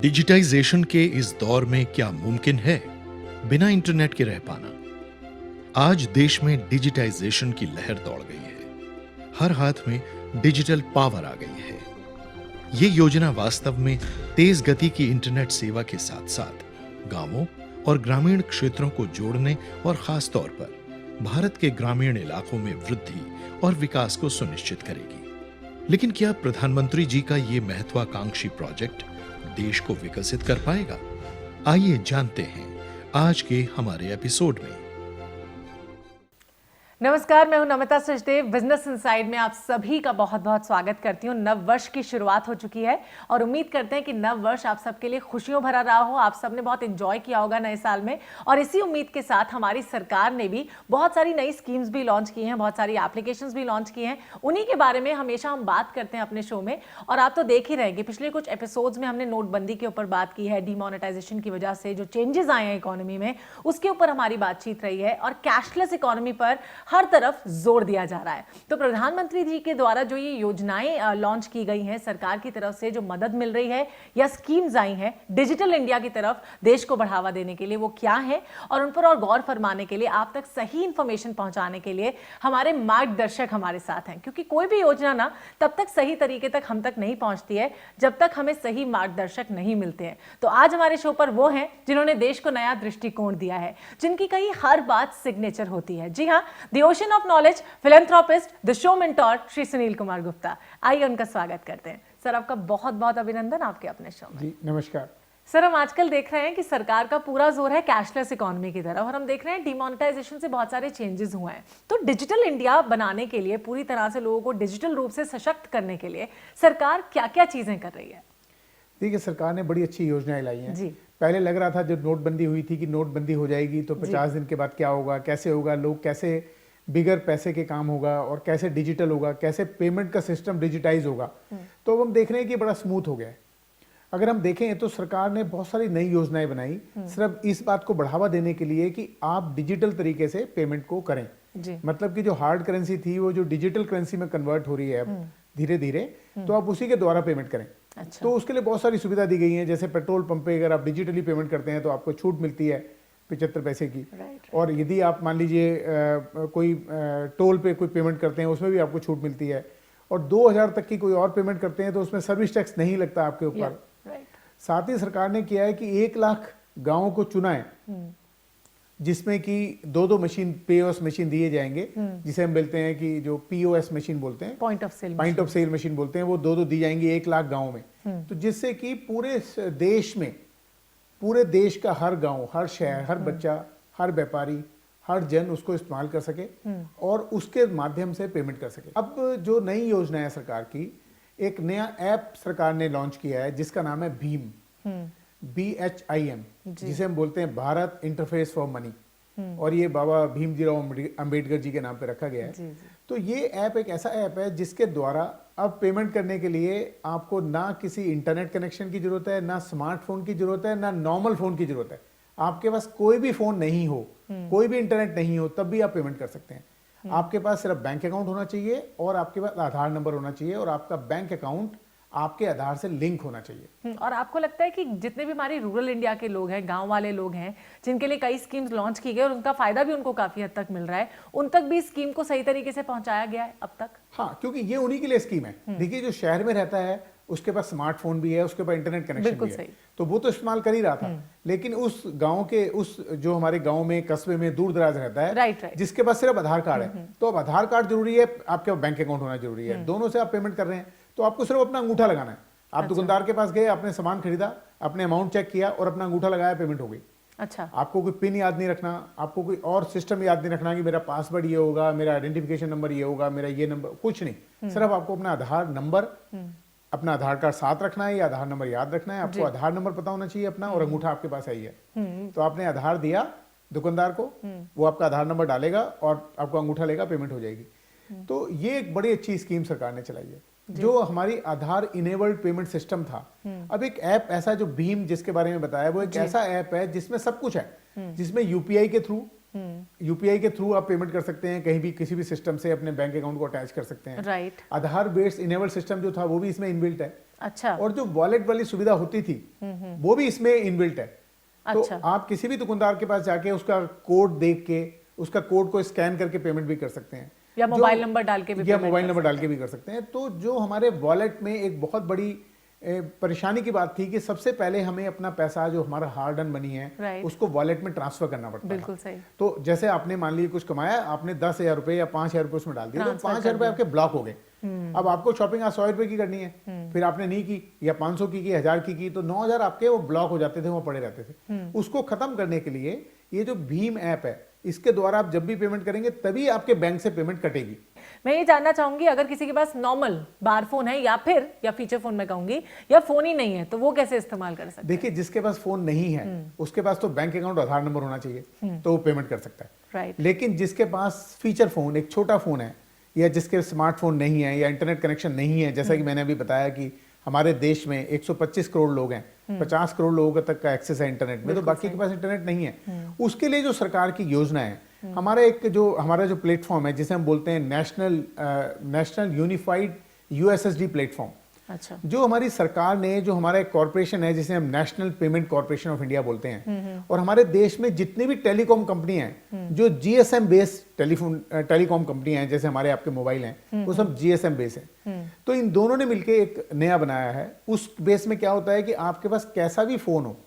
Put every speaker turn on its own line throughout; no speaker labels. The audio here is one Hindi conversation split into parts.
डिजिटाइजेशन के इस दौर में क्या मुमकिन है बिना इंटरनेट के रह पाना? आज देश में डिजिटाइजेशन की लहर दौड़ गई है। हर हाथ में डिजिटल पावर आ गई है। ये योजना वास्तव में तेज गति की इंटरनेट सेवा के साथ साथ गांवों और ग्रामीण क्षेत्रों को जोड़ने और खास तौर पर भारत के ग्रामीण इलाकों में वृद्धि और विकास को सुनिश्चित करेगी। लेकिन क्या प्रधानमंत्री जी का ये महत्वाकांक्षी प्रोजेक्ट देश को विकसित कर पाएगा? आइए जानते हैं आज के हमारे एपिसोड में।
नमस्कार, मैं हूं नमिता सचदेव। बिजनेस इनसाइड में आप सभी का बहुत बहुत स्वागत करती हूं। नव वर्ष की शुरुआत हो चुकी है और उम्मीद करते हैं कि नव वर्ष आप सबके लिए खुशियों भरा रहा हो। आप सबने बहुत एंजॉय किया होगा नए साल में, और इसी उम्मीद के साथ हमारी सरकार ने भी बहुत सारी नई स्कीम्स भी लॉन्च की हैं, बहुत सारी एप्लीकेशंस भी लॉन्च की हैं। उन्हीं के बारे में हमेशा हम बात करते हैं अपने शो में। और आप तो देख ही रहेंगे, पिछले कुछ एपिसोड्स में हमने नोटबंदी के ऊपर बात की है, डिमोनेटाइजेशन की वजह से जो चेंजेस आए हैं इकोनॉमी में, उसके ऊपर हमारी बातचीत रही है, और कैशलेस इकोनॉमी पर हर तरफ जोर दिया जा रहा है। तो प्रधानमंत्री जी के द्वारा जो ये योजनाएं लॉन्च की गई हैं, सरकार की तरफ से जो मदद मिल रही है या स्कीम्स आई हैं डिजिटल इंडिया की तरफ देश को बढ़ावा देने के लिए, वो क्या है और उन पर और गौर फरमाने के लिए, आप तक सही इंफॉर्मेशन पहुंचाने के लिए हमारे मार्गदर्शक हमारे साथ हैं। क्योंकि कोई भी योजना ना तब तक सही तरीके तक हम तक नहीं पहुंचती है जब तक हमें सही मार्गदर्शक नहीं मिलते हैं। तो आज हमारे शो पर वो हैं जिन्होंने देश को नया दृष्टिकोण दिया है, जिनकी कहीं हर बात सिग्नेचर होती है। जी हाँ, the ocean of knowledge, philanthropist, the show mentor Shri Sunil Kumar Gupta. आइए उनका स्वागत करते हैं। सर, आपका बहुत बहुत अभिनंदन आपके अपने शो में।
जी नमस्कार।
सर, हम आजकल देख रहे हैं कि सरकार का पूरा जोर है कैशलेस इकोनॉमी की तरफ, और हम देख रहे हैं डिमोनेटाइजेशन से बहुत सारे चेंजेस हुए हैं। तो डिजिटल इंडिया बनाने के लिए, पूरी तरह से लोगों को डिजिटल रूप से सशक्त करने के लिए सरकार क्या क्या चीजें कर रही है?
देखिए, सरकार ने बड़ी अच्छी योजनाएं लाई हैं।
जी।
पहले लग रहा था जब नोटबंदी हुई थी कि नोटबंदी हो जाएगी तो 50 दिन के बाद क्या होगा, कैसे होगा, लोग कैसे बिगर पैसे के काम होगा और कैसे डिजिटल होगा, कैसे पेमेंट का सिस्टम डिजिटाइज होगा। तो अब हम देख रहे हैं कि बड़ा स्मूथ हो गया है। अगर हम देखें तो सरकार ने बहुत सारी नई योजनाएं बनाई सिर्फ इस बात को बढ़ावा देने के लिए कि आप डिजिटल तरीके से पेमेंट को करें।
जी।
मतलब कि जो हार्ड करेंसी थी वो जो डिजिटल करेंसी में कन्वर्ट हो रही है अब धीरे धीरे, तो आप उसी के द्वारा पेमेंट करें।
अच्छा।
तो उसके लिए बहुत सारी सुविधा दी गई है। जैसे पेट्रोल पंप पे अगर आप डिजिटली पेमेंट करते हैं तो आपको छूट मिलती है 75 पैसे की। और यदि आप मान लीजिए कोई टोल पे कोई पेमेंट करते हैं उसमें भी आपको छूट मिलती है। और 2000 तक की कोई और पेमेंट करते हैं तो उसमें सर्विस टैक्स नहीं लगता आपके ऊपर। साथ ही सरकार ने किया है कि 1 लाख गांवों को चुना है जिसमें कि 2 मशीन, पीओएस मशीन दिए जाएंगे, जिसे हम बोलते हैं कि जो पीओएस मशीन बोलते हैं, पॉइंट ऑफ सेल मशीन बोलते हैं, वो 2 दी जाएंगी 1 लाख गाँव में। तो जिससे कि पूरे देश में, पूरे देश का हर गांव, हर शहर, हर बच्चा, हर व्यापारी, हर जन उसको इस्तेमाल कर सके और उसके माध्यम से पेमेंट कर सके। अब जो नई योजना है सरकार की, एक नया ऐप सरकार ने लॉन्च किया है जिसका नाम है भीम, BHIM, जिसे हम बोलते हैं भारत इंटरफेस फॉर मनी। और ये बाबा भीमराव अंबेडकर जी के नाम पे रखा गया है। तो ये ऐप एक ऐसा ऐप है जिसके द्वारा अब पेमेंट करने के लिए आपको ना किसी इंटरनेट कनेक्शन की जरूरत है, ना स्मार्टफोन की जरूरत है, ना नॉर्मल फोन की जरूरत है। आपके पास कोई भी फोन नहीं हो, कोई भी इंटरनेट नहीं हो, तब भी आप पेमेंट कर सकते हैं। आपके पास सिर्फ बैंक अकाउंट होना चाहिए और आपके पास आधार नंबर होना चाहिए और आपका बैंक अकाउंट आपके आधार से लिंक होना चाहिए।
और आपको लगता है कि जितने भी हमारे रूरल इंडिया के लोग हैं, गांव वाले लोग हैं, जिनके लिए कई स्कीम्स लॉन्च की गई और उनका फायदा भी उनको काफी हद तक मिल रहा है, उन तक भी स्कीम को सही तरीके से पहुंचाया गया है अब तक?
हाँ, क्योंकि ये उन्हीं के लिए स्कीम है। देखिए, जो शहर में रहता है उसके पास स्मार्टफोन भी है, उसके पास इंटरनेट कनेक्शन भी है, तो वो तो इस्तेमाल कर ही रहा था। लेकिन उस गांव के, उस जो हमारे गांव में, कस्बे में दूर दराज रहता है, जिसके पास सिर्फ आधार कार्ड है, तो अब आधार कार्ड जरूरी है, आपके बैंक अकाउंट होना जरूरी है। दोनों से आप पेमेंट कर रहे हैं तो आपको सिर्फ अपना अंगूठा लगाना है। आप दुकानदार के पास गए, आपने सामान खरीदा, अपने अमाउंट चेक किया और अपना अंगूठा लगाया, पेमेंट हो गई।
अच्छा।
आपको कोई पिन याद नहीं रखना, आपको कोई और सिस्टम याद नहीं रखना कि मेरा पासवर्ड ये होगा, मेरा आइडेंटिफिकेशन नंबर ये होगा, मेरा ये नंबर, कुछ नहीं। सिर्फ आपको अपना आधार नंबर, अपना आधार कार्ड साथ रखना है या आधार नंबर याद रखना है। आपको आधार नंबर पता होना चाहिए अपना, और अंगूठा आपके पास आई है। तो आपने आधार दिया दुकानदार को, वो आपका आधार नंबर डालेगा और आपको अंगूठा लेगा, पेमेंट हो जाएगी। तो ये एक बड़ी अच्छी स्कीम सरकार ने चलाई है। जो हमारी आधार इनेबल्ड पेमेंट सिस्टम था, अब एक ऐप ऐसा जो भीम, जिसके बारे में बताया, वो एक ऐसा ऐप है जिसमें सब कुछ है, जिसमें यूपीआई के थ्रू आप पेमेंट कर सकते हैं, कहीं भी किसी भी सिस्टम से अपने बैंक अकाउंट को अटैच कर सकते हैं।
राइट।
आधार बेस्ड इनेबल्ड सिस्टम जो था वो भी इसमें इनबिल्ट है।
अच्छा।
और जो वॉलेट वाली सुविधा होती थी वो भी इसमें इनबिल्ट है।
अच्छा।
तो आप किसी भी दुकानदार के पास जाके उसका कोड देख के उसका कोड को स्कैन करके पेमेंट भी कर सकते हैं,
या मोबाइल नंबर डाल के भी,
या मोबाइल नंबर डाल के भी कर सकते हैं। तो जो हमारे वॉलेट में एक बहुत बड़ी परेशानी की बात थी कि सबसे पहले हमें अपना पैसा जो हमारा हार्ड अर्न मनी है उसको वॉलेट में ट्रांसफर करना पड़ता है।
बिल्कुल सही।
तो जैसे आपने मान लीजिए कुछ कमाया, आपने 10,000 रुपए या 5,000 रुपए उसमें डाल दिए, तो 5,000 रुपए आपके ब्लॉक हो गए। अब आपको शॉपिंग आज 100 रुपए की करनी है, फिर आपने नहीं की, या 500 की 1000 की, तो 9,000 आपके वो ब्लॉक हो जाते थे, वो पड़े रहते थे। उसको खत्म करने के लिए ये जो भीम ऐप है, इसके द्वारा आप जब भी पेमेंट करेंगे तभी आपके बैंक से पेमेंट कटेगी।
मैं ये जानना चाहूंगी, अगर किसी के पास नॉर्मल बार फोन है या फीचर फोन में कहूंगी, या फोन ही नहीं है, तो वो कैसे इस्तेमाल कर सकते हैं?
देखिए, जिसके पास फोन नहीं है उसके पास तो बैंक अकाउंट, आधार नंबर होना चाहिए, तो वो पेमेंट कर सकता है।
राइट।
लेकिन जिसके पास फीचर फोन, एक छोटा फोन है, या जिसके स्मार्टफोन नहीं है या इंटरनेट कनेक्शन नहीं है, जैसा कि मैंने अभी बताया कि हमारे देश में 125 करोड़ लोग हैं, 50 करोड़ लोगों तक का एक्सेस है इंटरनेट में, तो बाकी के पास इंटरनेट नहीं है। उसके लिए जो सरकार की योजना है, हमारा जो प्लेटफॉर्म है जिसे हम बोलते हैं नेशनल यूनिफाइड यूएसएसडी प्लेटफॉर्म,
अच्छा।
जो हमारी सरकार ने, जो हमारा एक कॉर्पोरेशन है जिसे हम national payment corporation of India बोलते हैं, और हमारे देश में जितनी भी टेलीकॉम कंपनी हैं, जो जीएसएम बेस्ड टेलीकॉम कंपनी हैं, जैसे हमारे आपके मोबाइल हैं, वो सब जीएसएम बेस है। तो इन दोनों ने मिलकर एक नया बनाया है। उस बेस में क्या होता है कि आपके पास कैसा भी फोन हो,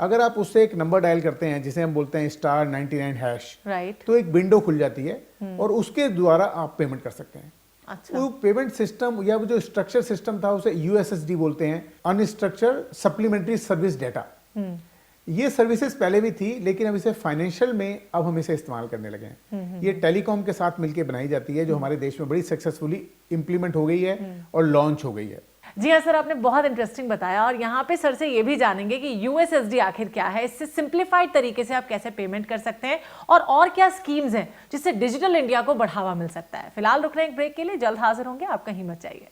अगर आप उससे एक नंबर डायल करते हैं जिसे हम बोलते हैं *99#,
राइट,
तो एक विंडो खुल जाती है और उसके द्वारा आप पेमेंट कर सकते हैं।
अच्छा।
वो पेमेंट सिस्टम या वो जो स्ट्रक्चर सिस्टम था उसे यूएसएसडी बोलते हैं, अनस्ट्रक्चर्ड सप्लीमेंट्री सर्विस डेटा। ये सर्विसेज पहले भी थी, लेकिन अब इसे फाइनेंशियल में अब हम इसे इस्तेमाल करने लगे हैं। ये टेलीकॉम के साथ मिलकर बनाई जाती है, जो हमारे देश में बड़ी सक्सेसफुली इंप्लीमेंट हो गई है और लॉन्च हो गई है।
जी हाँ सर, आपने बहुत इंटरेस्टिंग बताया, और यहाँ पे सर से ये भी जानेंगे कि यूएसएसडी आखिर क्या है, इससे सिंप्लीफाइड तरीके से आप कैसे पेमेंट कर सकते हैं, और क्या स्कीम्स हैं जिससे डिजिटल इंडिया को बढ़ावा मिल सकता है। फिलहाल रुक रहे हैं एक ब्रेक के लिए, जल्द हाजिर होंगे, आप कहीं मत जाइए।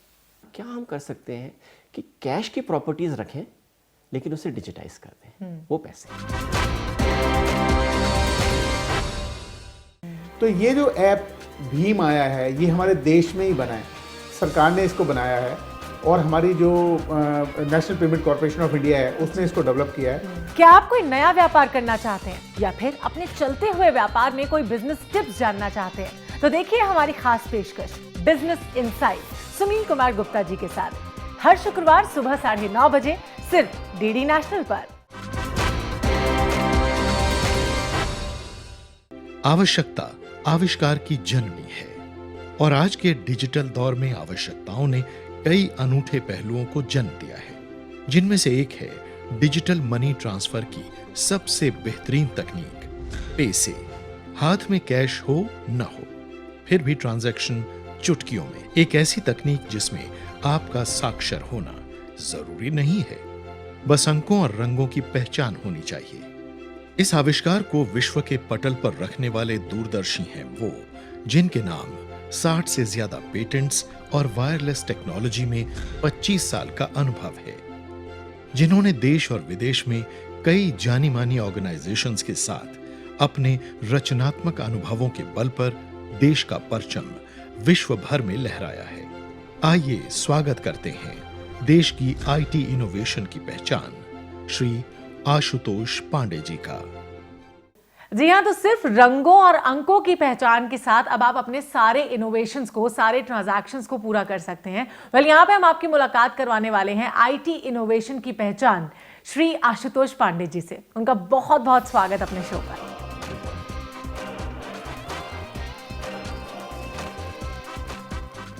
क्या हम कर सकते हैं कि कैश की प्रॉपर्टीज रखें लेकिन उसे डिजिटाइज कर दें, वो पैसे।
तो ये जो ऐप भीम आया है, ये हमारे देश में ही बना है, सरकार ने इसको बनाया है, और हमारी जो national payment corporation of India है उसने इसको डेवलप किया है।
क्या आप कोई नया व्यापार करना चाहते हैं, या फिर अपने चलते हुए व्यापार में कोई बिजनेस टिप्स जानना चाहते हैं, तो देखिए हमारी खास पेशकश बिजनेस इनसाइट सुनील कुमार गुप्ता जी के साथ, हर शुक्रवार सुबह 9:30 बजे सिर्फ डीडी नेशनल पर।
आवश्यकता आविष्कार की जननी है, और आज के डिजिटल दौर में आवश्यकताओं ने कई अनूठे पहलुओं को जन्म दिया है, जिनमें से एक है डिजिटल मनी ट्रांसफर की सबसे बेहतरीन तकनीक, पैसे। हाथ में कैश हो न हो, फिर भी ट्रांजैक्शन चुटकियों में। एक ऐसी तकनीक जिसमें आपका साक्षर होना जरूरी नहीं है, बस अंकों और रंगों की पहचान होनी चाहिए। इस आविष्कार को विश्व के पटल पर रखने वाले दूरदर्शी हैं वो, जिनके नाम 60 से ज्यादा पेटेंट्स और वायरलेस टेक्नोलॉजी में 25 साल का अनुभव है, जिन्होंने देश और विदेश में कई जानी मानी ऑर्गेनाइजेशंस के साथ अपने रचनात्मक अनुभवों के बल पर देश का परचम विश्व भर में लहराया है। आइए स्वागत करते हैं देश की आईटी इनोवेशन की पहचान, श्री आशुतोष पांडे जी का।
जी हाँ, तो सिर्फ रंगों और अंकों की पहचान के साथ अब आप अपने सारे इनोवेशंस को, सारे ट्रांजैक्शंस को पूरा कर सकते हैं। वेल, यहाँ पे हम आपकी मुलाकात करवाने वाले हैं आईटी इनोवेशन की पहचान श्री आशुतोष पांडे जी से। उनका बहुत बहुत स्वागत अपने शो पर।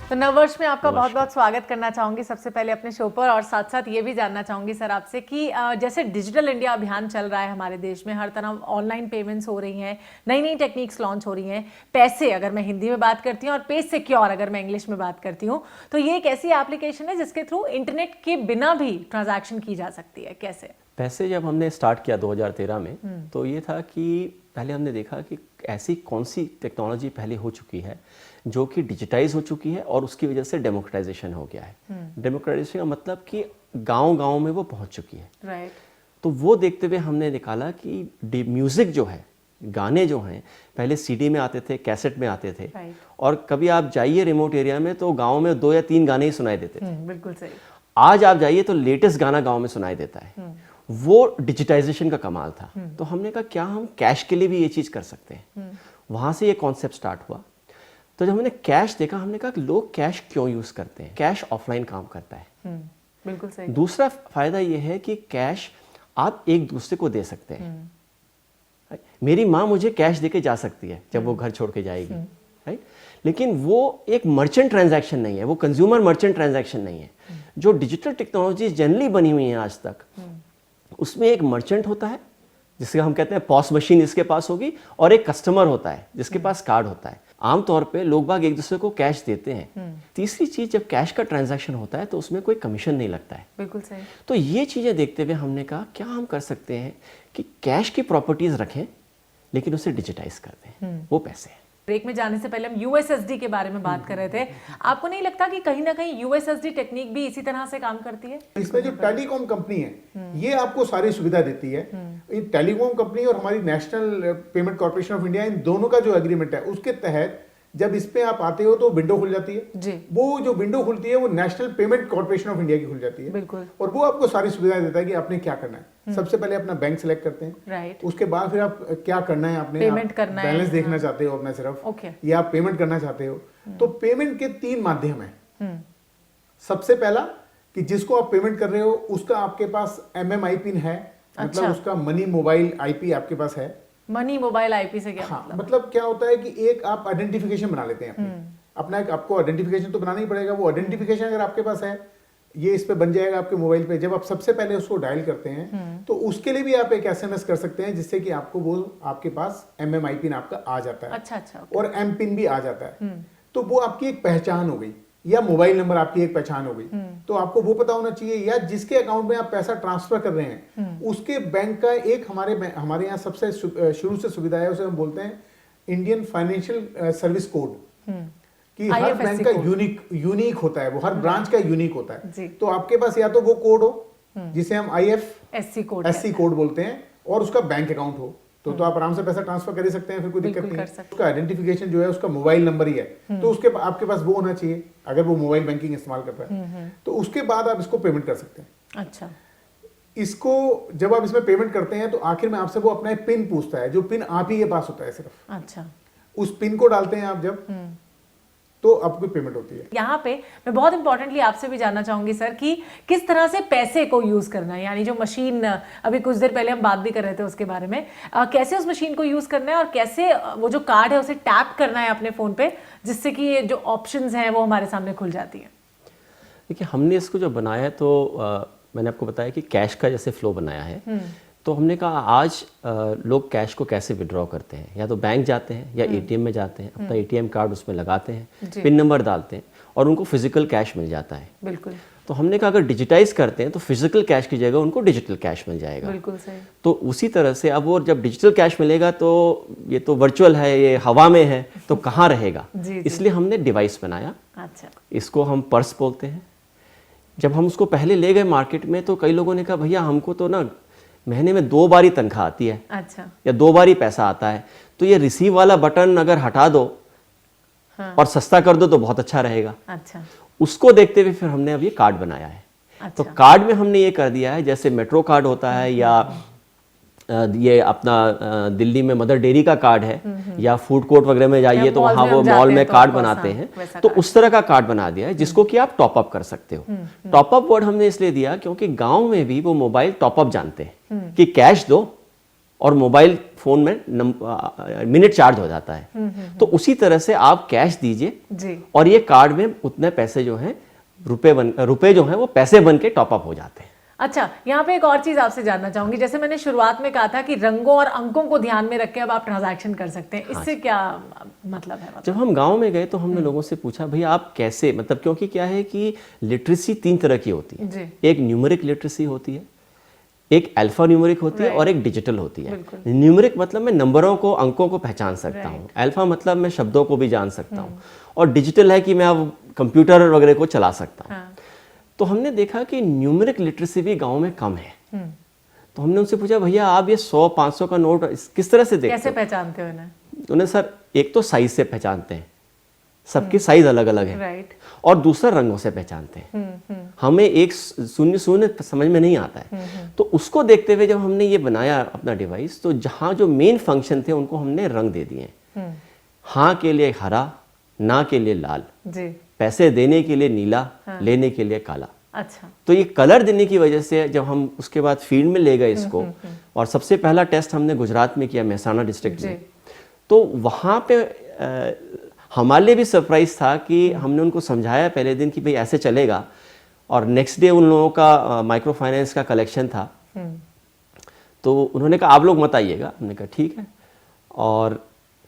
तो नववर्ष में आपका बहुत बहुत स्वागत करना चाहूंगी सबसे पहले अपने शो पर, और साथ साथ ये भी जानना चाहूंगी सर आपसे कि जैसे डिजिटल इंडिया अभियान चल रहा है हमारे देश में, हर तरफ ऑनलाइन पेमेंट्स हो रही हैं, नई नई टेक्निक्स लॉन्च हो रही हैं, पैसे अगर मैं हिंदी में बात करती हूँ और पे सिक्योर अगर मैं इंग्लिश में बात करती हूँ, तो ये एक ऐसी एप्लीकेशन है जिसके थ्रू इंटरनेट के बिना भी ट्रांजैक्शन की जा सकती है। कैसे?
पैसे जब हमने स्टार्ट किया 2013 में, तो ये था कि पहले हमने देखा कि ऐसी कौन सी टेक्नोलॉजी पहले हो चुकी है जो कि डिजिटाइज हो चुकी है और उसकी वजह से डेमोक्रेटाइजेशन हो गया है। डेमोक्रेटाइजेशन का मतलब कि गांव-गांव में वो पहुंच चुकी है।
राइट।
तो वो देखते हुए हमने निकाला कि म्यूजिक जो है, गाने जो हैं, पहले सीडी में आते थे, कैसेट में आते थे, और कभी आप जाइए रिमोट एरिया में तो गांव में 2 या 3 गाने ही सुनाई देते थे।
बिल्कुल सही।
आज आप जाइए तो लेटेस्ट गाना गांव में सुनाई देता है। वो डिजिटाइजेशन का कमाल था। तो हमने कहा क्या हम कैश के लिए भी ये चीज़ कर सकते हैं। वहाँ से ये कॉन्सेप्ट स्टार्ट हुआ। तो जब हमने कैश देखा, हमने कहा कि लोग कैश क्यों यूज़ करते हैं, कैश ऑफलाइन काम करता है।
बिल्कुल सही।
दूसरा फायदा ये है कि कैश आप एक दूसरे को दे सकते हैं। मेरी माँ मुझे कैश देके जा सकती है जब वो घर छोड़ के जाएगी, राइट, लेकिन वो एक मर्चेंट ट्रांजैक्शन नहीं है, वो कंज्यूमर मर्चेंट ट्रांजैक्शन नहीं है। जो डिजिटल टेक्नोलॉजी जनरली बनी हुई है आज तक, उसमें एक मर्चेंट होता है जिसके हम कहते हैं पॉस मशीन जिसके पास होगी, और एक कस्टमर होता है जिसके पास कार्ड होता है। आमतौर पे लोग बाग एक दूसरे को कैश देते हैं। तीसरी चीज, जब कैश का ट्रांजैक्शन होता है तो उसमें कोई कमीशन नहीं लगता है।
बिल्कुल सही।
तो ये चीजें देखते हुए हमने कहा क्या हम कर सकते हैं कि कैश की प्रॉपर्टीज रखें लेकिन उसे डिजिटाइज कर दें, वो पैसे हैं।
ब्रेक में जाने से पहले हम यूएसएसडी के बारे में बात कर रहे थे। आपको नहीं लगता कि कहीं ना कहीं यूएसएसडी टेक्निक भी इसी तरह से काम करती है?
इसमें जो टेलीकॉम कंपनी है ये आपको सारी सुविधा देती है। ये टेलीकॉम कंपनी और हमारी national payment corporation of India, इन दोनों का जो एग्रीमेंट है उसके तहत जब इस पे आप आते हो तो विंडो खुल जाती है
जी।
वो जो विंडो खुलती है वो national payment corporation of India की खुल जाती है।
बिल्कुल।
और वो आपको सारी सुविधाएं देता है कि आपने क्या करना है। सबसे पहले अपना बैंक सिलेक्ट करते हैं,
राइट।
उसके बाद फिर आप क्या करना है, आपने
पेमेंट करना है,
बैलेंस देखना चाहते हो अपना सिर्फ,
ओके,
या आप पेमेंट करना चाहते हो। तो पेमेंट के 3 माध्यम है। सबसे पहला कि जिसको आप पेमेंट कर रहे हो उसका आपके पास MMI पिन है, मतलब उसका मनी मोबाइल IP आपके पास है।
मनी मोबाइल IP से क्या
हाँ, मतलब क्या होता है कि एक आप आइडेंटिफिकेशन बना लेते हैं अपना एक, आपको आइडेंटिफिकेशन तो बनाना ही पड़ेगा। वो आइडेंटिफिकेशन अगर आपके पास है, ये इस पे बन जाएगा आपके मोबाइल पे। जब आप सबसे पहले उसको डायल करते हैं तो उसके लिए भी आप एक SMS कर सकते हैं जिससे कि आपको वो आपके पास MMI पिन आपका आ जाता है।
अच्छा,
और M पिन भी आ जाता है। तो वो आपकी एक पहचान हो गई, या मोबाइल नंबर आपकी एक पहचान हो गई। तो आपको वो पता होना चाहिए, या जिसके अकाउंट में आप पैसा ट्रांसफर कर रहे हैं उसके बैंक का एक हमारे यहाँ सबसे शुरू से सुविधा है, उसे हम बोलते हैं इंडियन फाइनेंशियल सर्विस कोड, कि हर बैंक का यूनिक होता है, वो हर ब्रांच का यूनिक होता है। तो आपके पास या तो वो कोड हो जिसे हम IFSC कोड बोलते हैं, और उसका बैंक अकाउंट हो, तो आप आराम से पैसा ट्रांसफर कर ही सकते हैं, फिर कोई दिक्कत नहीं है। उसका आइडेंटिफिकेशन जो है उसका मोबाइल नंबर ही है, तो उसके आपके पास वो होना चाहिए अगर वो मोबाइल बैंकिंग इस्तेमाल करता है। तो उसके बाद आप इसको पेमेंट कर सकते हैं।
अच्छा,
इसको जब आप इसमें पेमेंट करते हैं तो आखिर में आपसे वो अपना एक पिन पूछता है, जो पिन आप ही के पास होता है सिर्फ।
अच्छा,
उस पिन को डालते हैं आप जब, तो आपको पेमेंट होती है।
यहाँ पे मैं बहुत इंपॉर्टेंटली आपसे भी जानना चाहूंगी सर कि किस तरह से पैसे को यूज करना है, यानी जो मशीन, अभी कुछ देर पहले हम बात भी कर रहे थे उसके बारे में, कैसे उस मशीन को यूज करना है और कैसे वो जो कार्ड है उसे टैप करना है अपने फोन पे, जिससे कि ये जो ऑप्शंस हैं वो हमारे सामने खुल जाती है।
देखिए, हमने इसको जो बनाया है तो मैंने आपको बताया कि कैश का जैसे फ्लो बनाया है। तो हमने कहा आज लोग कैश को कैसे विड्रॉ करते हैं, या तो बैंक जाते हैं या ATM में जाते हैं, अपना ATM कार्ड उसमें लगाते हैं, पिन नंबर डालते हैं और उनको फिजिकल कैश मिल जाता है।
बिल्कुल।
तो हमने कहा अगर डिजिटाइज करते हैं तो फिजिकल कैश की जगह उनको डिजिटल कैश मिल जाएगा।
बिल्कुल सही।
तो उसी तरह से अब वो जब डिजिटल कैश मिलेगा तो ये तो वर्चुअल है, ये हवा में है, तो कहाँ रहेगा। इसलिए हमने डिवाइस बनाया।
अच्छा,
इसको हम पर्स बोलते हैं। जब हम उसको पहले ले गए मार्केट में तो कई लोगों ने कहा भैया हमको तो ना महीने में 2 बार ही तनख्वाह आती है,
अच्छा,
या 2 बार ही पैसा आता है, तो ये रिसीव वाला बटन अगर हटा दो और सस्ता कर दो तो बहुत अच्छा रहेगा।
अच्छा,
उसको देखते हुए फिर हमने अब ये कार्ड बनाया है। तो कार्ड में हमने ये कर दिया है, जैसे मेट्रो कार्ड होता है या ये अपना दिल्ली में मदर डेयरी का कार्ड है, या फूड कोर्ट वगैरह में जाइए तो वहाँ वो मॉल में कार्ड बनाते हैं, तो उस तरह का कार्ड बना दिया है जिसको कि आप टॉप अप कर सकते हो। टॉप अप वर्ड हमने इसलिए दिया क्योंकि गांव में भी वो मोबाइल टॉप अप जानते हैं कि कैश दो और मोबाइल फोन में मिनट चार्ज हो जाता है। तो उसी तरह से आप कैश दीजिए और ये कार्ड में उतने पैसे जो हैं रुपए जो हैं वो पैसे बन के टॉप अप हो जाते हैं।
अच्छा, यहाँ पे एक और चीज आपसे जानना चाहूंगी, जैसे मैंने शुरुआत में कहा था कि रंगों और अंकों को ध्यान में रख के अब आप ट्रांजैक्शन कर सकते हैं, इससे क्या मतलब है?
जब हम गांव में गए तो हमने लोगों से पूछा भैया आप कैसे, मतलब क्योंकि क्या है कि लिटरेसी 3 तरह की होती है। एक न्यूमेरिक लिटरेसी होती है, एक अल्फा न्यूमेरिक होती है और एक डिजिटल होती है। न्यूमेरिक मतलब मैं नंबरों को, अंकों को पहचान सकता हूँ, अल्फा मतलब मैं शब्दों को भी जान सकता हूँ, और डिजिटल है कि मैं अब कंप्यूटर वगैरह को चला सकता हूँ। तो हमने देखा कि न्यूमेरिक लिटरेसी भी गांव में कम है। तो हमने उनसे पूछा भैया आप ये 100-500 का नोट किस तरह से देखते हो,
कैसे पहचानते हो इन्हें?
उन्हें सर एक तो साइज से पहचानते हैं सबकी साइज अलग अलग है
राइट।
और दूसरा रंगों से पहचानते हैं। हमें एक शून्य शून्य समझ में नहीं आता है, तो उसको देखते हुए जब हमने ये बनाया अपना डिवाइस, तो जहाँ जो मेन फंक्शन थे उनको हमने रंग दे दिए। हाँ के लिए हरा, ना के लिए लाल,
जी।
पैसे देने के लिए नीला, लेने के लिए काला।
अच्छा।
तो ये कलर देने की वजह से जब हम उसके बाद फील्ड में ले गए इसको, और सबसे पहला टेस्ट हमने गुजरात में किया, महसाना डिस्ट्रिक्ट में, तो वहाँ पे हमारे लिए भी सरप्राइज था कि हमने उनको समझाया पहले दिन कि भाई ऐसे चलेगा, और नेक्स्ट डे उन लोगों का माइक्रो फाइनेंस का कलेक्शन था, तो उन्होंने कहा आप लोग मत आइएगा। हमने कहा ठीक है, और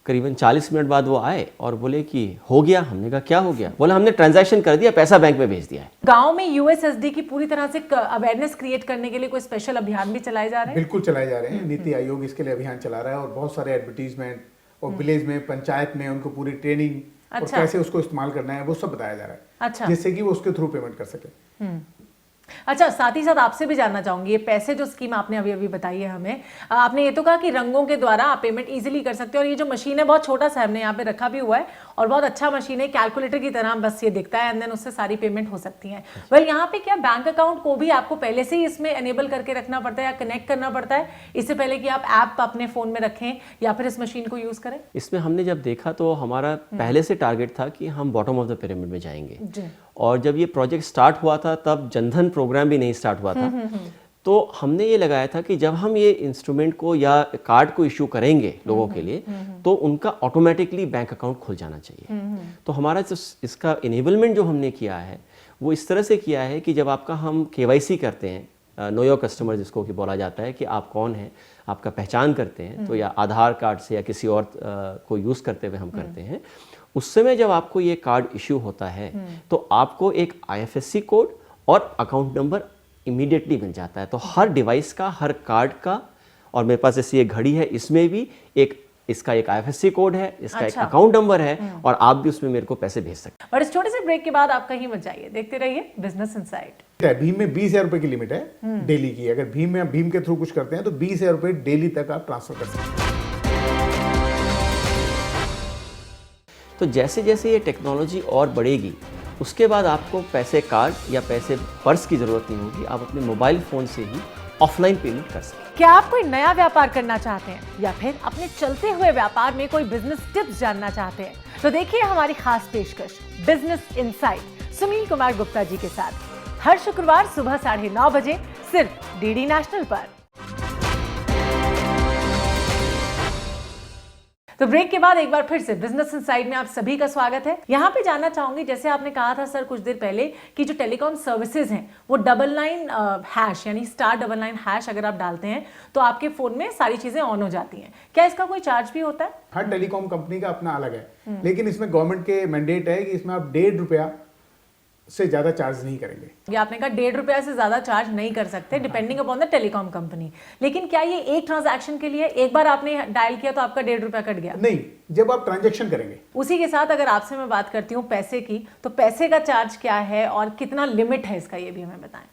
करीबन 40 मिनट बाद वो आए और बोले कि हो गया। हमने कहा क्या हो गया? बोला हमने ट्रांजैक्शन कर दिया, पैसा बैंक में भेज दिया है।
गांव में यूएसएसडी की पूरी तरह से अवेयरनेस क्रिएट करने के लिए कोई स्पेशल अभियान भी चलाए जा रहे हैं?
बिल्कुल चलाए जा रहे हैं। नीति आयोग इसके लिए अभियान चला रहा है, और बहुत सारे एडवर्टीजमेंट और विलेज में, पंचायत में उनको पूरी ट्रेनिंग और कैसे उसको इस्तेमाल करना है वो सब बताया जा रहा है।
अच्छा।
जिससे कि वो उसके थ्रू पेमेंट कर सके।
अच्छा, साथ ही साथ आपसे भी जानना चाहूंगी, ये पैसे जो स्कीम आपने अभी अभी बताई है हमें, आपने ये तो कहा कि रंगों के द्वारा आप पेमेंट इजीली कर सकते हो, और ये जो मशीन है बहुत छोटा सा हमने यहाँ पे रखा भी हुआ है, और बहुत अच्छा मशीन है, कैलकुलेटर की तरह बस ये दिखता है, एंड देन उससे सारी पेमेंट हो सकती है। वेल, यहाँ पे क्या बैंक अकाउंट को भी आपको पहले से ही इसमें एनेबल करके रखना पड़ता है या कनेक्ट करना पड़ता है इससे पहले कि आप ऐप अपने फोन में रखें या फिर इस मशीन को यूज करें?
इसमें हमने जब देखा तो हमारा पहले से टारगेट था कि हम बॉटम ऑफ द पिरामिड में जाएंगे।
जी।
और जब ये प्रोजेक्ट स्टार्ट हुआ था तब जनधन प्रोग्राम भी नहीं स्टार्ट हुआ था, तो हमने ये लगाया था कि जब हम ये इंस्ट्रूमेंट को या कार्ड को इशू करेंगे लोगों के लिए, तो उनका ऑटोमेटिकली बैंक अकाउंट खुल जाना चाहिए। तो हमारा जो इसका इनेबलमेंट जो हमने किया है वो इस तरह से किया है कि जब आपका हम KYC करते हैं, नो योर कस्टमर जिसको कि बोला जाता है कि आप कौन हैं, आपका पहचान करते हैं, तो या आधार कार्ड से या किसी और को यूज़ करते हुए हम करते हैं, उस समय जब आपको ये कार्ड इश्यू होता है तो आपको एक IFSC कोड और अकाउंट नंबर इमीडिएटली मिल जाता है। तो हर डिवाइस का, हर कार्ड का, और मेरे पास जैसे ये घड़ी है इसमें भी एक इसका एक IFSC कोड है, इसका एक अकाउंट नंबर है, और आप भी उसमें मेरे को पैसे भेज सकते हैं।
और इस छोटे से ब्रेक के बाद आप कहीं मत जाइए, देखते रहिए बिजनेस इनसाइट।
भीम में 20,000 रुपए की लिमिट है डेली की। अगर भीम के थ्रू कुछ करते हैं तो 20,000 रुपए डेली तक आप ट्रांसफर कर सकते हैं।
तो जैसे जैसे ये टेक्नोलॉजी और बढ़ेगी, उसके बाद आपको पैसे कार्ड या पैसे पर्स की ज़रूरत नहीं होगी, आप अपने मोबाइल फ़ोन से ही ऑफलाइन पेमेंट कर सकते हैं।
क्या आप कोई नया व्यापार करना चाहते हैं या फिर अपने चलते हुए व्यापार में कोई बिजनेस टिप्स जानना चाहते हैं, तो देखिए हमारी खास पेशकश बिजनेस इनसाइट सुनील कुमार गुप्ता जी के साथ हर शुक्रवार सुबह 9:30 बजे सिर्फ DD नेशनल पर। तो ब्रेक के बाद एक बार फिर से बिजनेस इनसाइड में आप सभी का स्वागत है। यहाँ पे जानना चाहूंगी, जैसे आपने कहा था सर कुछ देर पहले कि जो टेलीकॉम सर्विसेज हैं वो 99# यानी *99# अगर आप डालते हैं तो आपके फोन में सारी चीजें ऑन हो जाती हैं। क्या इसका कोई चार्ज भी होता है?
हर टेलीकॉम कंपनी का अपना अलग है, लेकिन इसमें गवर्नमेंट के मैंडेट है कि इसमें आप 1.5 रुपया से ज्यादा चार्ज नहीं करेंगे।
ये आपने कहा 1.5 रुपया से ज्यादा चार्ज नहीं कर सकते depending upon the telecom company, लेकिन क्या ये एक ट्रांजैक्शन के लिए एक बार आपने डायल किया तो आपका 1.5 रुपया कट गया?
नहीं, जब आप ट्रांजैक्शन करेंगे।
उसी के साथ अगर आपसे मैं बात करती हूँ पैसे की, तो पैसे का चार्ज क्या है और कितना लिमिट है इसका, ये भी हमें बताएं।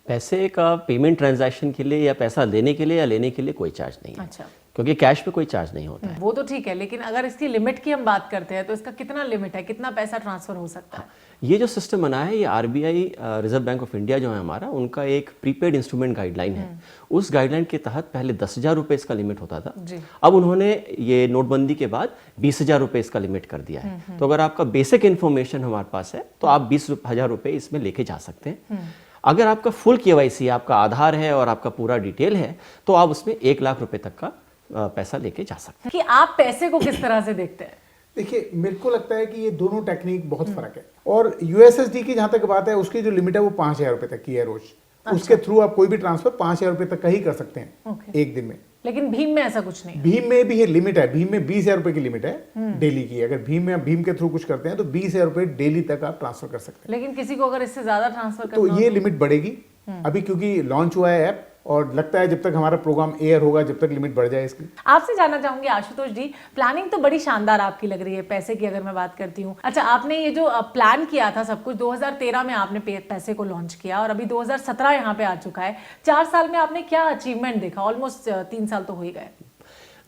पैसे का पेमेंट ट्रांजैक्शन के लिए या पैसा देने के लिए या लेने के लिए कोई चार्ज नहीं है।
अच्छा,
क्योंकि कैश पे कोई चार्ज नहीं होता है।
वो तो ठीक है, लेकिन अगर इसकी लिमिट की हम बात करते हैं तो इसका कितना लिमिट है, कितना पैसा ट्रांसफर हो सकता है?
ये जो सिस्टम बना है, ये RBI reserve bank of India जो है हमारा, उनका एक प्रीपेड इंस्ट्रूमेंट गाइडलाइन है। उस गाइडलाइन के तहत पहले 10,000 रुपये इसका लिमिट होता था
जी।
अब उन्होंने ये नोटबंदी के बाद 20,000 रुपये इसका लिमिट कर दिया है। तो अगर आपका बेसिक इन्फॉर्मेशन हमारे पास है तो आप 20,000 रुपये इसमें लेके जा सकते हैं। अगर आपका फुल KYC, आपका आधार है और आपका पूरा डिटेल है, तो आप उसमें 1 लाख रुपए तक का पैसा लेके जा सकते हैं।
कि आप पैसे को किस तरह से देखते हैं?
देखिए, मेरे को लगता है कि ये दोनों टेक्निक बहुत फर्क है। और USSD की जहां तक बात है, उसकी जो लिमिट है वो 5,000 रुपए तक की है रोज। उसके थ्रू आप कोई भी ट्रांसफर 5,000 रुपए तक का ही कर सकते हैं एक दिन में।
लेकिन भीम में ऐसा कुछ नहीं?
भीम में भी ये लिमिट है। भीम में 20,000 रुपए की लिमिट है डेली की। अगर भीम के थ्रू कुछ करते हैं तो 20,000 रुपए डेली तक आप ट्रांसफर कर सकते हैं।
लेकिन किसी को अगर इससे ज्यादा ट्रांसफर
तो
करना
ये लिमिट बढ़ेगी अभी, क्योंकि लॉन्च हुआ है ऐप, और लगता है जब तक हमारा प्रोग्राम एयर होगा, जब तक लिमिट बढ़ जाए इसकी।
आपसे जानना चाहूंगी आशुतोष जी, प्लानिंग तो बड़ी शानदार आपकी लग रही है पैसे की अगर मैं बात करती हूँ। अच्छा, आपने ये जो प्लान किया था सब कुछ 2013 में आपने पैसे को लॉन्च किया और अभी 2017 यहाँ पे आ चुका है। 4 साल में आपने क्या अचीवमेंट देखा? ऑलमोस्ट 3 साल तो हो ही गए।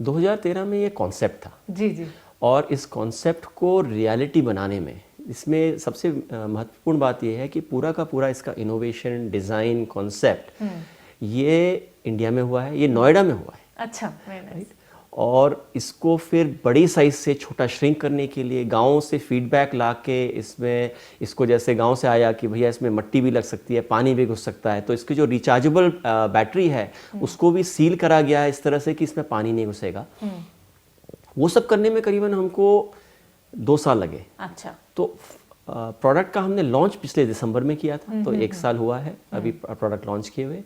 2013 में ये कॉन्सेप्ट था
जी जी,
और इस कॉन्सेप्ट को रियलिटी बनाने में इसमें सबसे महत्वपूर्ण बात यह है कि पूरा का पूरा इसका इनोवेशन, डिज़ाइन, कॉन्सेप्ट ये इंडिया में हुआ है, ये नोएडा में हुआ है।
अच्छा,
राइट। और इसको फिर बड़ी साइज से छोटा श्रिंक करने के लिए गाँव से फीडबैक ला के इसमें इसको, जैसे गांव से आया कि भैया इसमें मिट्टी भी लग सकती है, पानी भी घुस सकता है, तो इसकी जो रिचार्जेबल बैटरी है उसको भी सील करा गया है इस तरह से कि इसमें पानी नहीं घुसेगा। वो सब करने में करीबन हमको 2 साल लगे।
अच्छा।
तो प्रोडक्ट का हमने लॉन्च पिछले दिसंबर में किया था, तो 1 साल हुआ है अभी प्रोडक्ट लॉन्च किए हुए।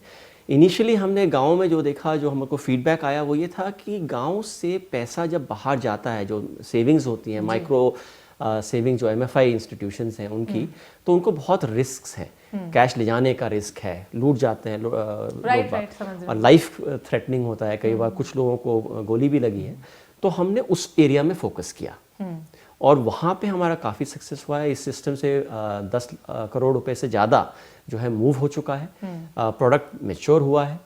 इनिशियली हमने गांव में जो देखा, जो हमको फीडबैक आया वो ये था कि गांव से पैसा जब बाहर जाता है, जो सेविंग्स होती हैं, माइक्रो सेविंग जो MFI इंस्टीट्यूशंस हैं उनकी, तो उनको बहुत रिस्क है। कैश ले जाने का रिस्क है, लूट जाते हैं लोग, और लाइफ थ्रेटनिंग होता है कई बार, कुछ लोगों को गोली भी लगी है। तो हमने उस एरिया में फोकस किया और वहाँ पे हमारा काफ़ी सक्सेस हुआ है। इस सिस्टम से 10 करोड़ रुपए से ज़्यादा जो है मूव हो चुका है, प्रोडक्ट मैच्योर हुआ है।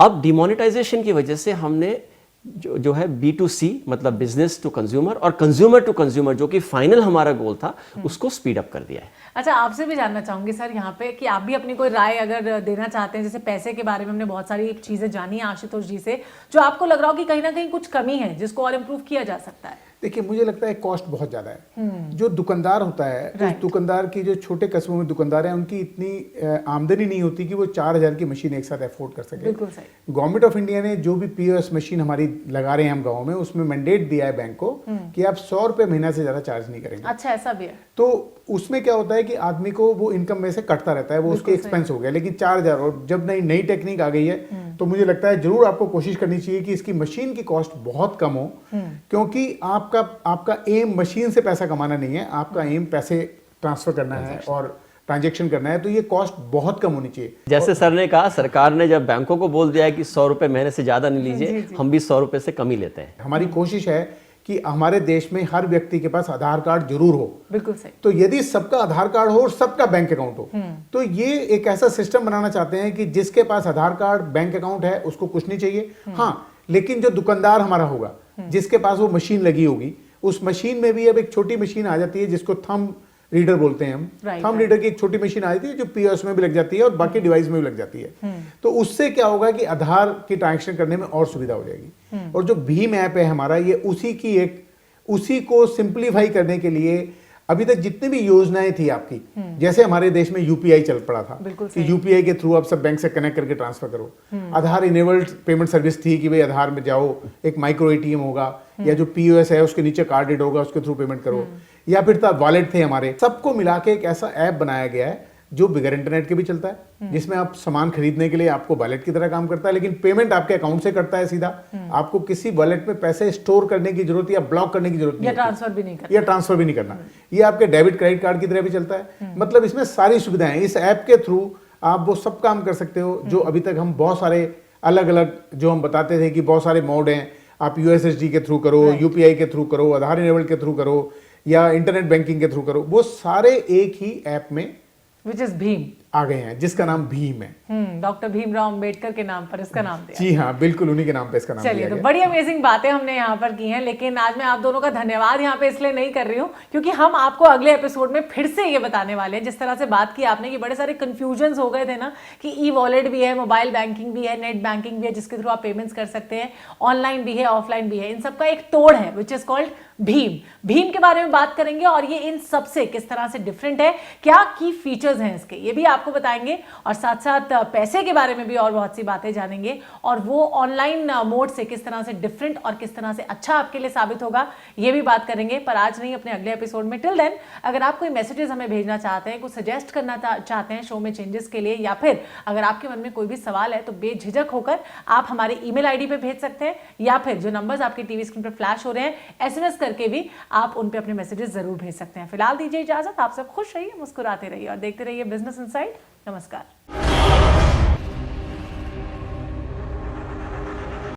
अब डिमोनेटाइजेशन की वजह से हमने जो है B2C मतलब बिजनेस टू कंज्यूमर और कंज्यूमर टू कंज्यूमर, जो कि फाइनल हमारा गोल था, उसको स्पीड अप कर दिया है।
अच्छा, आपसे भी जानना चाहूंगी सर यहाँ पे कि आप भी अपनी कोई राय अगर देना चाहते हैं। जैसे पैसे के बारे में हमने बहुत सारी चीजें जानी है आशुतोष जी से, जो आपको लग रहा हो कि कहीं ना कहीं कुछ कमी है जिसको और इम्प्रूव किया जा सकता है।
देखिए, मुझे लगता है कॉस्ट बहुत ज़्यादा है। जो दुकानदार होता है, उस दुकानदार की, जो छोटे कस्बों में दुकानदार हैं, उनकी इतनी आमदनी नहीं होती कि वो 4000 की मशीन एक साथ अफोर्ड कर सके।
बिल्कुल सही।
गवर्नमेंट ऑफ इंडिया ने जो भी POS मशीन हमारी लगा रहे हैं हम गाँव में, उसमें मैंडेट दिया है बैंक को कि आप 100 रुपये महीना से ज़्यादा चार्ज नहीं करेंगे।
अच्छा, ऐसा भी है।
तो उसमें क्या होता है कि आदमी को वो इनकम में से कटता रहता है, वो उसके एक्सपेंस हो गया। लेकिन 4000, और जब नई टेक्निक आ गई है, तो मुझे लगता है जरूर आपको कोशिश करनी चाहिए कि इसकी मशीन की कॉस्ट बहुत कम हो, क्योंकि आपका एम मशीन से पैसा कमाना नहीं है, आपका एम पैसे ट्रांसफर करना है और ट्रांजैक्शन करना है। तो ये कॉस्ट बहुत कम होनी चाहिए।
जैसे सर ने कहा, सरकार ने जब बैंकों को बोल दिया है कि 100 रुपये महीने से ज्यादा नहीं लीजिए, हम भी 100 रुपये से कम ही लेते हैं।
हमारी कोशिश है कि हमारे देश में हर व्यक्ति के पास आधार कार्ड जरूर हो।
बिल्कुल सही।
तो यदि सबका आधार कार्ड हो और सबका बैंक अकाउंट हो, तो ये एक ऐसा सिस्टम बनाना चाहते हैं कि जिसके पास आधार कार्ड, बैंक अकाउंट है, उसको कुछ नहीं चाहिए। हाँ, लेकिन जो दुकानदार हमारा होगा, जिसके पास वो मशीन लगी होगी, उस मशीन में भी अब एक छोटी मशीन आ जाती है जिसको थंब रीडर बोलते हैं हम। थंब रीडर की एक छोटी मशीन आ जाती है जो POS में भी लग जाती है और बाकी डिवाइस में भी लग जाती है। तो उससे क्या होगा कि आधार की ट्रांजैक्शन करने में और सुविधा हो जाएगी। और जो भीम ऐप है हमारा, ये उसी को सिंप्लीफाई करने के लिए अभी तक जितनी भी योजनाएं थी आपकी, जैसे हमारे देश में UPI चल पड़ा था कि UPI के थ्रू आप सब बैंक से कनेक्ट करके ट्रांसफर करो। आधार इनेबल्ड पेमेंट सर्विस थी कि भाई आधार में जाओ, एक माइक्रो ATM होगा, या जो POS है उसके नीचे कार्ड रीड होगा, उसके थ्रू पेमेंट करो। या फिर था वॉलेट थे हमारे। सबको मिला के एक ऐसा ऐप बनाया गया है जो बिगर इंटरनेट के भी चलता है, जिसमें आप सामान खरीदने के लिए आपको वॉलेट की तरह काम करता है, लेकिन पेमेंट आपके अकाउंट से करता है सीधा। आपको किसी वॉलेट में पैसे स्टोर करने की जरूरत या ब्लॉक करने की जरूरत नहीं,
या ट्रांसफर भी नहीं करना।
ये आपके डेबिट क्रेडिट कार्ड की तरह भी चलता है। मतलब इसमें सारी सुविधाएं, इस ऐप के थ्रू आप वो सब काम कर सकते हो जो अभी तक हम बहुत सारे अलग अलग जो हम बताते थे कि बहुत सारे मोड हैं, आप USSD के थ्रू करो, UPI के थ्रू करो, आधार इनेबल्ड के थ्रू करो, या इंटरनेट बैंकिंग के थ्रू करो, वो सारे एक ही ऐप में
विच इज भीम
आ गए हैं, जिसका नाम भीम है।
डॉक्टर भीमराव अंबेडकर के नाम पर इसका नाम दिया।
जी हाँ, बिल्कुल उन्हीं के नाम पे इसका नाम दिया
चलिए, तो
गया।
बड़ी अमेजिंग बातें हमने यहाँ पर की हैं, लेकिन आज मैं आप दोनों का धन्यवाद यहाँ पे इसलिए नहीं कर रही हूँ क्योंकि हम आपको अगले एपिसोड में फिर से ये बताने वाले हैं। जिस तरह से बात की आपने कि बड़े सारे कंफ्यूजन्स हो गए थे ना कि ई-वॉलेट भी है, मोबाइल बैंकिंग भी है, नेट बैंकिंग भी है जिसके थ्रू आप पेमेंट्स कर सकते हैं, ऑनलाइन भी है, ऑफलाइन भी है, इन सबका एक तोड़ है which is called Bhim. Bhim के बारे में बात करेंगे और ये इन सबसे किस तरह से डिफरेंट है, क्या की फीचर्स हैं इसके, ये भी आपको बताएंगे, और साथ साथ पैसे के बारे में भी और बहुत सी बातें जानेंगे, और वो ऑनलाइन मोड से किस तरह से डिफरेंट और किस तरह से अच्छा आपके लिए साबित होगा, ये भी बात करेंगे। पर आज नहीं, अपने अगले एपिसोड में। टिल देन, अगर आप कोई मैसेजेस हमें भेजना चाहते हैं, कुछ सजेस्ट करना चाहते हैं शो में चेंजेस के लिए, या फिर अगर आपके मन में कोई भी सवाल है, तो बेझिझक होकर आप हमारे ईमेल आईडी पे भेज सकते हैं, या फिर जो नंबर्स आपकी टीवी स्क्रीन पर फ्लैश हो रहे हैं, SMS करके भी आप उन पे अपने मैसेजेस जरूर भेज सकते हैं। फिलहाल दीजिए इजाजत, आप सब खुश रहिए, मुस्कुराते रहिए और देखते रहिए बिजनेस इनसाइड। नमस्कार।